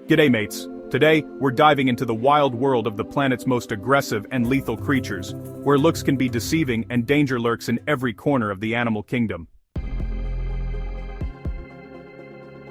G'day mates. Today, we're diving into the wild world of the planet's most aggressive and lethal creatures, where looks can be deceiving and danger lurks in every corner of the animal kingdom.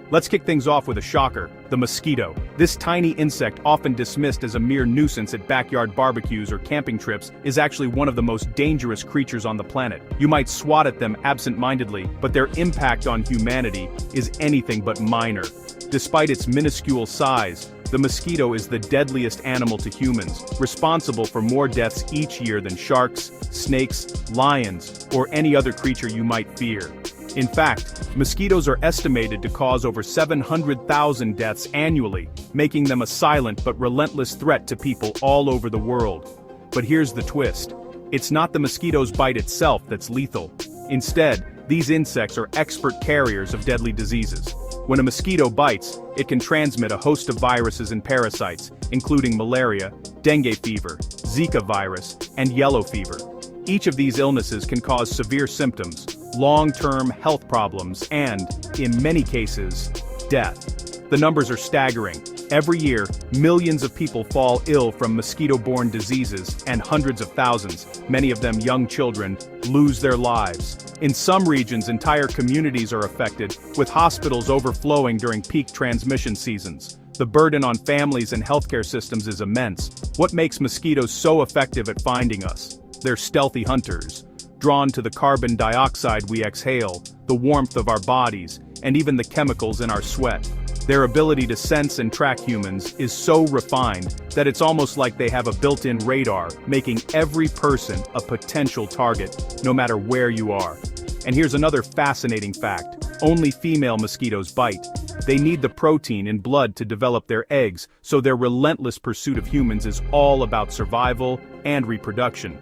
Let's kick things off with a shocker, the mosquito. This tiny insect, often dismissed as a mere nuisance at backyard barbecues or camping trips, is actually one of the most dangerous creatures on the planet. You might swat at them absent-mindedly, but their impact on humanity is anything but minor. Despite its minuscule size, the mosquito is the deadliest animal to humans, responsible for more deaths each year than sharks, snakes, lions, or any other creature you might fear. In fact, mosquitoes are estimated to cause over 700,000 deaths annually, making them a silent but relentless threat to people all over the world. But here's the twist. It's not the mosquito's bite itself that's lethal. Instead, these insects are expert carriers of deadly diseases. When a mosquito bites, it can transmit a host of viruses and parasites, including malaria, dengue fever, Zika virus, and yellow fever. Each of these illnesses can cause severe symptoms, long-term health problems, and, in many cases, death. The numbers are staggering. Every year, millions of people fall ill from mosquito-borne diseases, and hundreds of thousands, many of them young children, lose their lives. In some regions, entire communities are affected, with hospitals overflowing during peak transmission seasons. The burden on families and healthcare systems is immense. What makes mosquitoes so effective at finding us? They're stealthy hunters, drawn to the carbon dioxide we exhale, the warmth of our bodies, and even the chemicals in our sweat. Their ability to sense and track humans is so refined that it's almost like they have a built-in radar, making every person a potential target, no matter where you are. And here's another fascinating fact. Only female mosquitoes bite. They need the protein in blood to develop their eggs, so their relentless pursuit of humans is all about survival and reproduction.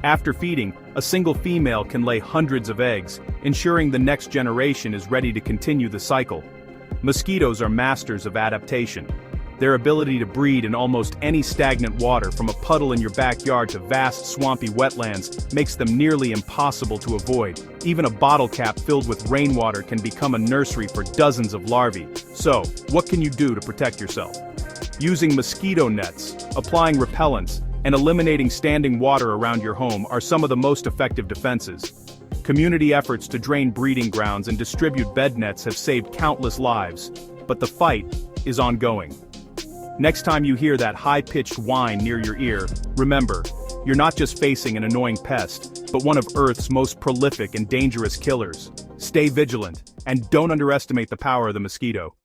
After feeding, a single female can lay hundreds of eggs, ensuring the next generation is ready to continue the cycle. Mosquitoes are masters of adaptation. Their ability to breed in almost any stagnant water, from a puddle in your backyard to vast swampy wetlands, makes them nearly impossible to avoid. Even a bottle cap filled with rainwater can become a nursery for dozens of larvae. So, what can you do to protect yourself? Using mosquito nets, applying repellents, and eliminating standing water around your home are some of the most effective defenses. Community efforts to drain breeding grounds and distribute bed nets have saved countless lives, but the fight is ongoing. Next time you hear that high-pitched whine near your ear, remember, you're not just facing an annoying pest, but one of Earth's most prolific and dangerous killers. Stay vigilant, and don't underestimate the power of the mosquito.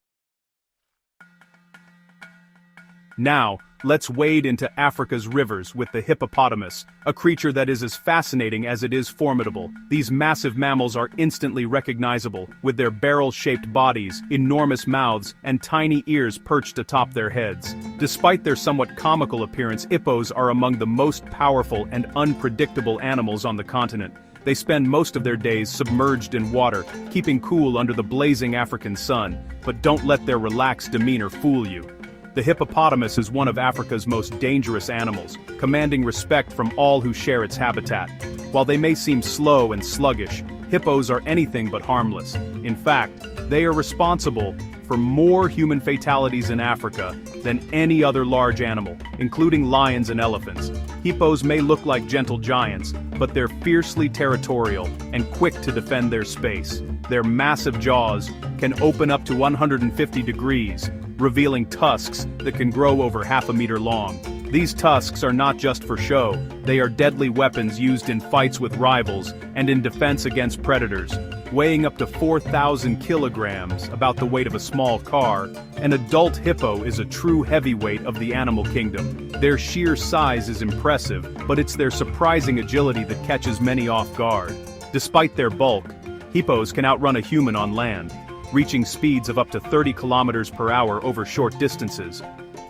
Now, let's wade into Africa's rivers with the hippopotamus, a creature that is as fascinating as it is formidable. These massive mammals are instantly recognizable, with their barrel-shaped bodies, enormous mouths, and tiny ears perched atop their heads. Despite their somewhat comical appearance, hippos are among the most powerful and unpredictable animals on the continent. They spend most of their days submerged in water, keeping cool under the blazing African sun, but don't let their relaxed demeanor fool you. The hippopotamus is one of Africa's most dangerous animals, commanding respect from all who share its habitat. While they may seem slow and sluggish, hippos are anything but harmless. In fact, they are responsible for more human fatalities in Africa than any other large animal, including lions and elephants. Hippos may look like gentle giants, but they're fiercely territorial and quick to defend their space. Their massive jaws can open up to 150 degrees, revealing tusks that can grow over half a meter long. These tusks are not just for show, they are deadly weapons used in fights with rivals and in defense against predators. Weighing up to 4,000 kilograms, about the weight of a small car, an adult hippo is a true heavyweight of the animal kingdom. Their sheer size is impressive, but it's their surprising agility that catches many off guard. Despite their bulk, hippos can outrun a human on land, reaching speeds of up to 30 kilometers per hour over short distances.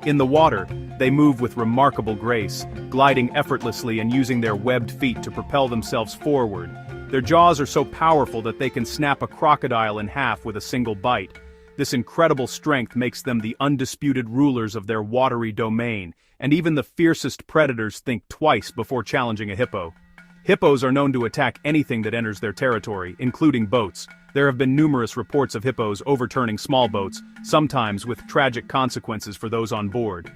In the water, they move with remarkable grace, gliding effortlessly and using their webbed feet to propel themselves forward. Their jaws are so powerful that they can snap a crocodile in half with a single bite. This incredible strength makes them the undisputed rulers of their watery domain, and even the fiercest predators think twice before challenging a hippo. Hippos are known to attack anything that enters their territory, including boats. There have been numerous reports of hippos overturning small boats, sometimes with tragic consequences for those on board.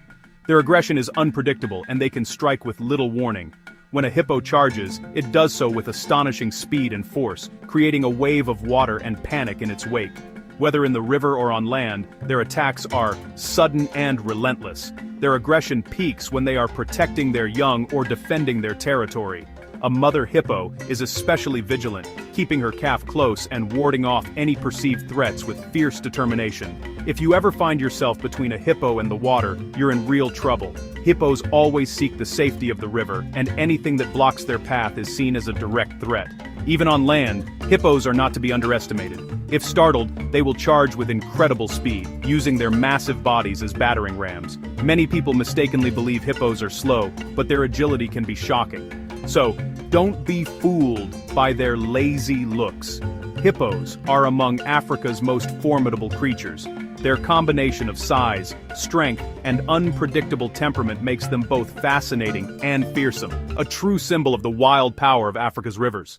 Their aggression is unpredictable and they can strike with little warning. When a hippo charges, it does so with astonishing speed and force, creating a wave of water and panic in its wake. Whether in the river or on land, their attacks are sudden and relentless. Their aggression peaks when they are protecting their young or defending their territory. A mother hippo is especially vigilant, keeping her calf close and warding off any perceived threats with fierce determination. If you ever find yourself between a hippo and the water, you're in real trouble. Hippos always seek the safety of the river, and anything that blocks their path is seen as a direct threat. Even on land, hippos are not to be underestimated. If startled, they will charge with incredible speed, using their massive bodies as battering rams. Many people mistakenly believe hippos are slow, but their agility can be shocking. So, don't be fooled by their lazy looks. Hippos are among Africa's most formidable creatures. Their combination of size, strength, and unpredictable temperament makes them both fascinating and fearsome, a true symbol of the wild power of Africa's rivers.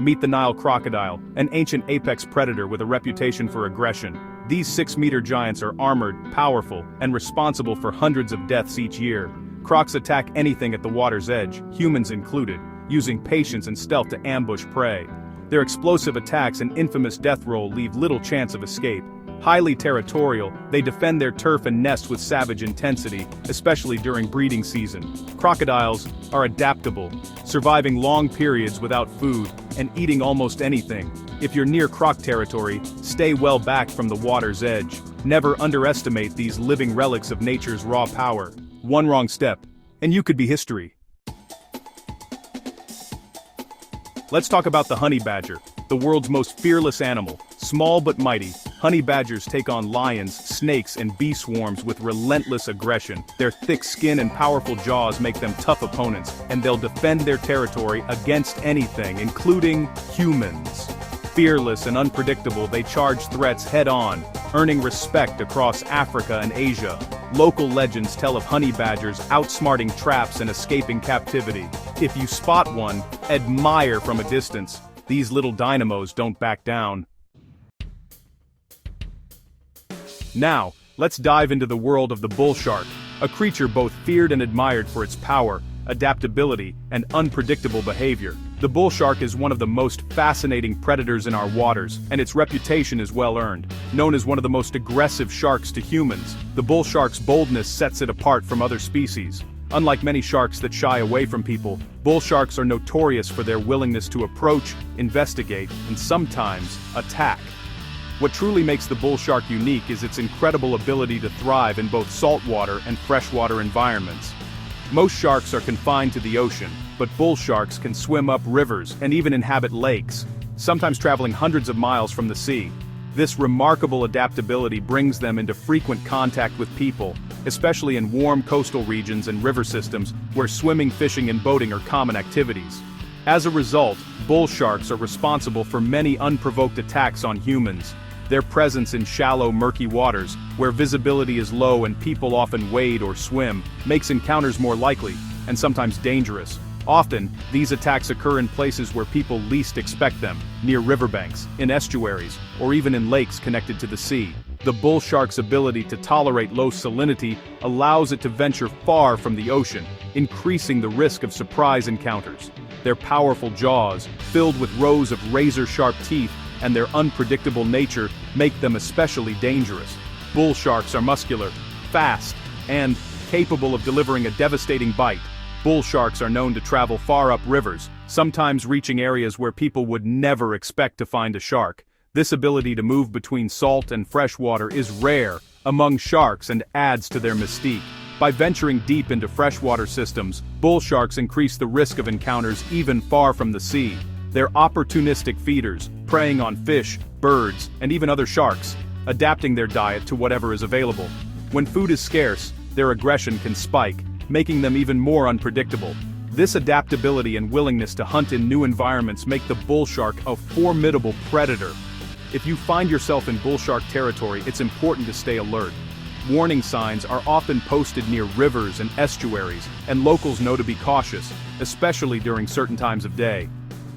Meet the Nile crocodile, an ancient apex predator with a reputation for aggression. These 6-meter giants are armored, powerful, and responsible for hundreds of deaths each year. Crocs attack anything at the water's edge, humans included, using patience and stealth to ambush prey. Their explosive attacks and infamous death roll leave little chance of escape. Highly territorial, they defend their turf and nest with savage intensity, especially during breeding season. Crocodiles are adaptable, surviving long periods without food and eating almost anything. If you're near croc territory, stay well back from the water's edge. Never underestimate these living relics of nature's raw power. One wrong step, and you could be history. Let's talk about the honey badger, the world's most fearless animal. Small but mighty, honey badgers take on lions, snakes, and bee swarms with relentless aggression. Their thick skin and powerful jaws make them tough opponents, and they'll defend their territory against anything, including humans. Fearless and unpredictable, they charge threats head-on, earning respect across Africa and Asia. Local legends tell of honey badgers outsmarting traps and escaping captivity. If you spot one, admire from a distance. These little dynamos don't back down. Now, let's dive into the world of the bull shark, a creature both feared and admired for its power, adaptability, and unpredictable behavior. The bull shark is one of the most fascinating predators in our waters, and its reputation is well earned. Known as one of the most aggressive sharks to humans, the bull shark's boldness sets it apart from other species. Unlike many sharks that shy away from people, bull sharks are notorious for their willingness to approach, investigate, and sometimes attack. What truly makes the bull shark unique is its incredible ability to thrive in both saltwater and freshwater environments. Most sharks are confined to the ocean, but bull sharks can swim up rivers and even inhabit lakes, sometimes traveling hundreds of miles from the sea. This remarkable adaptability brings them into frequent contact with people, especially in warm coastal regions and river systems where swimming, fishing, and boating are common activities. As a result, bull sharks are responsible for many unprovoked attacks on humans. Their presence in shallow, murky waters, where visibility is low and people often wade or swim, makes encounters more likely, and sometimes dangerous. Often, these attacks occur in places where people least expect them, near riverbanks, in estuaries, or even in lakes connected to the sea. The bull shark's ability to tolerate low salinity allows it to venture far from the ocean, increasing the risk of surprise encounters. Their powerful jaws, filled with rows of razor-sharp teeth, and their unpredictable nature make them especially dangerous. Bull sharks are muscular, fast, and capable of delivering a devastating bite. Bull sharks are known to travel far up rivers, sometimes reaching areas where people would never expect to find a shark. This ability to move between salt and fresh water is rare among sharks and adds to their mystique. By venturing deep into freshwater systems, bull sharks increase the risk of encounters even far from the sea. They're opportunistic feeders, preying on fish, birds, and even other sharks, adapting their diet to whatever is available. When food is scarce, their aggression can spike, making them even more unpredictable. This adaptability and willingness to hunt in new environments make the bull shark a formidable predator. If you find yourself in bull shark territory, it's important to stay alert. Warning signs are often posted near rivers and estuaries, and locals know to be cautious, especially during certain times of day.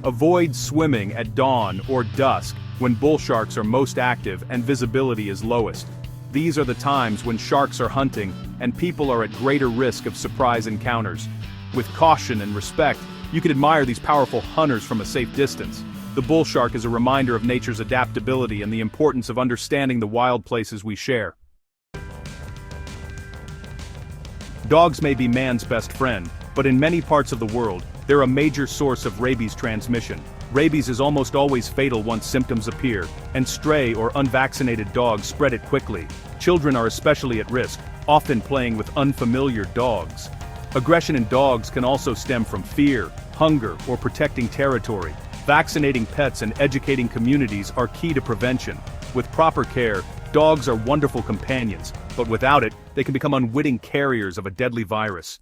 Avoid swimming at dawn or dusk when bull sharks are most active and visibility is lowest. These are the times when sharks are hunting, and people are at greater risk of surprise encounters. With caution and respect, you can admire these powerful hunters from a safe distance. The bull shark is a reminder of nature's adaptability and the importance of understanding the wild places we share. Dogs may be man's best friend, but in many parts of the world, they're a major source of rabies transmission. Rabies is almost always fatal once symptoms appear, and stray or unvaccinated dogs spread it quickly. Children are especially at risk, often playing with unfamiliar dogs. Aggression in dogs can also stem from fear, hunger, or protecting territory. Vaccinating pets and educating communities are key to prevention. With proper care, dogs are wonderful companions, but without it, they can become unwitting carriers of a deadly virus.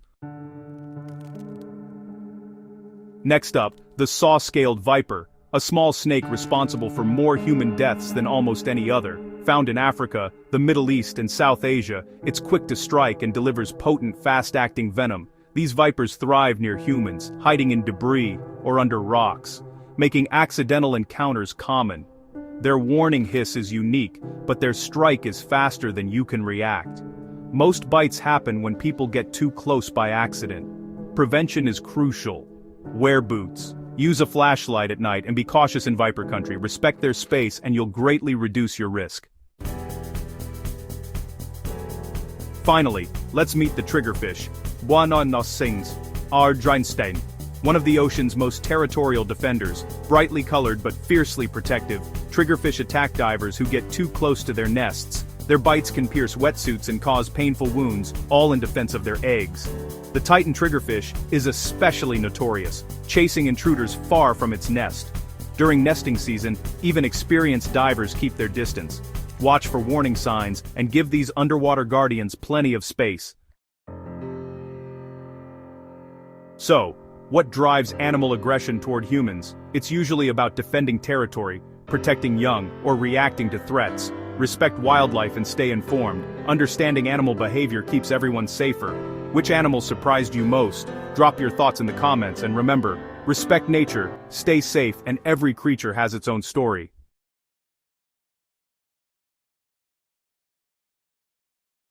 Next up, the saw-scaled viper, a small snake responsible for more human deaths than almost any other. Found in Africa, the Middle East, and South Asia, it's quick to strike and delivers potent, fast-acting venom. These vipers thrive near humans, hiding in debris or under rocks, making accidental encounters common. Their warning hiss is unique, but their strike is faster than you can react. Most bites happen when people get too close by accident. Prevention is crucial. Wear boots. Use a flashlight at night and be cautious in viper country. Respect their space and you'll greatly reduce your risk. Finally, let's meet the triggerfish. Buononosings, Ardreinstein. One of the ocean's most territorial defenders, brightly colored but fiercely protective, triggerfish attack divers who get too close to their nests. Their bites can pierce wetsuits and cause painful wounds, all in defense of their eggs. The Titan triggerfish is especially notorious, chasing intruders far from its nest. During nesting season, even experienced divers keep their distance. Watch for warning signs and give these underwater guardians plenty of space. So, what drives animal aggression toward humans? It's usually about defending territory, protecting young, or reacting to threats. Respect wildlife and stay informed. Understanding animal behavior keeps everyone safer. Which animal surprised you most? Drop your thoughts in the comments and remember, respect nature, stay safe, and every creature has its own story.